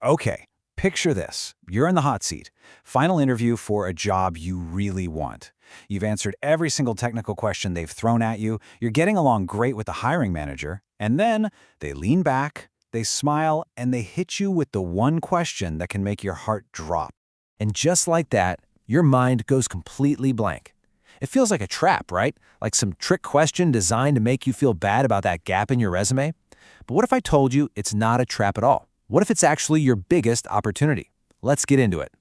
Okay, picture this. You're in the hot seat. Final interview for a job you really want. You've answered every single technical question they've thrown at you. You're getting along great with the hiring manager. And then they lean back, they smile, and they hit you with the one question that can make your heart drop. And just like that, your mind goes completely blank. It feels like a trap, right? Like some trick question designed to make you feel bad about that gap in your resume. But what if I told you it's not a trap at all? What if it's actually your biggest opportunity? Let's get into it.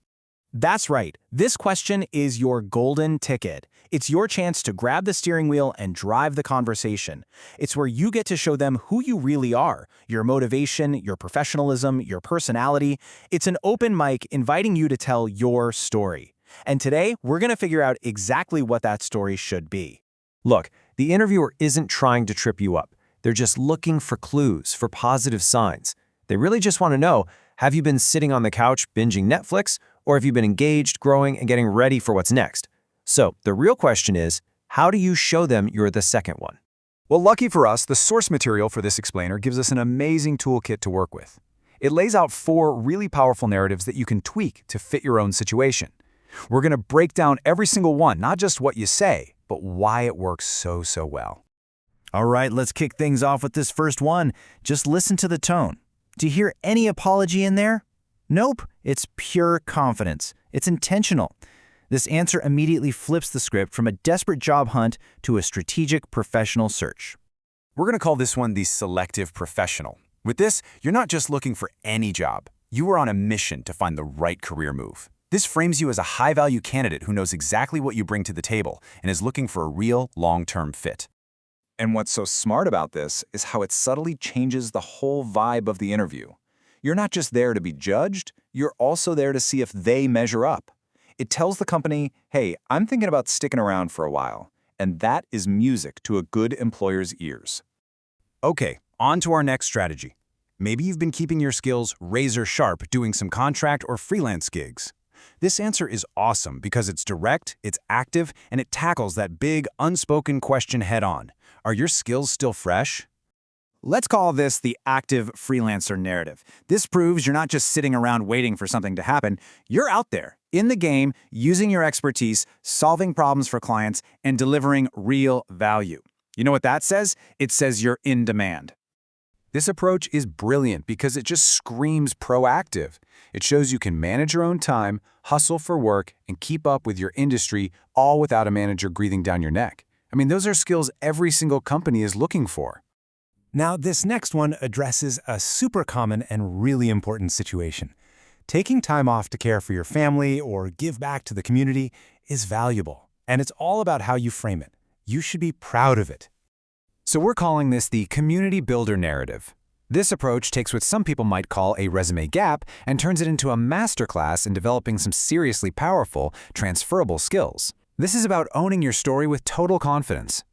That's right. This question is your golden ticket. It's your chance to grab the steering wheel and drive the conversation. It's where you get to show them who you really are, your motivation, your professionalism, your personality. It's an open mic inviting you to tell your story. And today, we're going to figure out exactly what that story should be. Look, the interviewer isn't trying to trip you up. They're just looking for clues, for positive signs. They really just want to know, have you been sitting on the couch binging Netflix, or have you been engaged, growing, and getting ready for what's next? So the real question is, how do you show them you're the second one? Well, lucky for us, the source material for this explainer gives us an amazing toolkit to work with. It lays out 4 really powerful narratives that you can tweak to fit your own situation. We're going to break down every single one, not just what you say, but why it works so well. All right, let's kick things off with this first one. Just listen to the tone. Do you hear any apology in there? Nope, it's pure confidence. It's intentional. This answer immediately flips the script from a desperate job hunt to a strategic professional search. We're going to call this one the selective professional. With this, you're not just looking for any job. You are on a mission to find the right career move. This frames you as a high-value candidate who knows exactly what you bring to the table and is looking for a real, long-term fit. And what's so smart about this is how it subtly changes the whole vibe of the interview. You're not just there to be judged, you're also there to see if they measure up. It tells the company, hey, I'm thinking about sticking around for a while, and that is music to a good employer's ears. Okay, on to our next strategy. Maybe you've been keeping your skills razor sharp doing some contract or freelance gigs. This answer is awesome because it's direct, it's active, and it tackles that big, unspoken question head-on. Are your skills still fresh? Let's call this the active freelancer narrative. This proves you're not just sitting around waiting for something to happen. You're out there, in the game, using your expertise, solving problems for clients, and delivering real value. You know what that says? It says you're in demand. This approach is brilliant because it just screams proactive. It shows you can manage your own time, hustle for work, and keep up with your industry, all without a manager breathing down your neck. I mean, those are skills every single company is looking for. Now, this next one addresses a super common and really important situation. Taking time off to care for your family or give back to the community is valuable, and it's all about how you frame it. You should be proud of it. So we're calling this the community builder narrative. This approach takes what some people might call a resume gap and turns it into a masterclass in developing some seriously powerful, transferable skills. This is about owning your story with total confidence.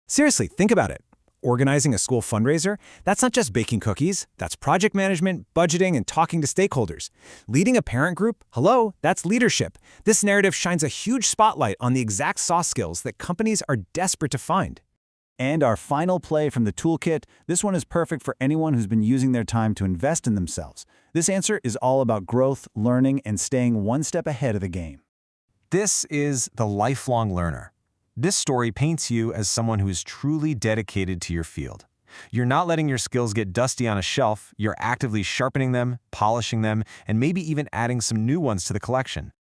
Seriously, think about it. Organizing a school fundraiser, that's not just baking cookies, that's project management, budgeting, and talking to stakeholders. Leading a parent group, hello, that's leadership. This narrative shines a huge spotlight on the exact soft skills that companies are desperate to find. And our final play from the toolkit, this one is perfect for anyone who's been using their time to invest in themselves. This answer is all about growth, learning, and staying one step ahead of the game. This is the lifelong learner. This story paints you as someone who is truly dedicated to your field. You're not letting your skills get dusty on a shelf, you're actively sharpening them, polishing them, and maybe even adding some new ones to the collection.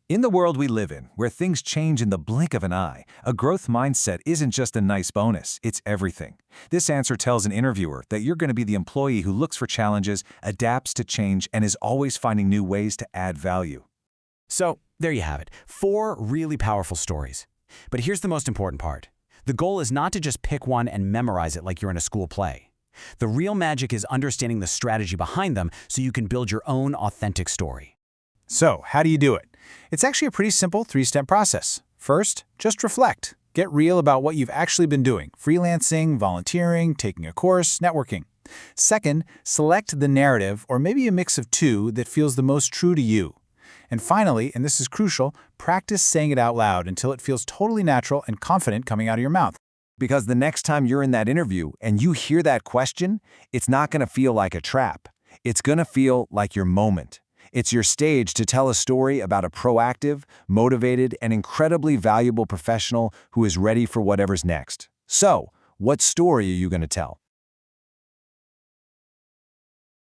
In the world we live in, where things change in the blink of an eye, a growth mindset isn't just a nice bonus, it's everything. This answer tells an interviewer that you're going to be the employee who looks for challenges, adapts to change, and is always finding new ways to add value. So, there you have it. 4 really powerful stories. But here's the most important part. The goal is not to just pick one and memorize it like you're in a school play. The real magic is understanding the strategy behind them so you can build your own authentic story. So, how do you do it? It's actually a pretty simple 3-step process. First, just reflect. Get real about what you've actually been doing: freelancing, volunteering, taking a course, networking. Second, select the narrative, or maybe a mix of 2, that feels the most true to you. And finally, and this is crucial, practice saying it out loud until it feels totally natural and confident coming out of your mouth. Because the next time you're in that interview and you hear that question, it's not going to feel like a trap. It's going to feel like your moment. It's your stage to tell a story about a proactive, motivated, and incredibly valuable professional who is ready for whatever's next. So, what story are you going to tell?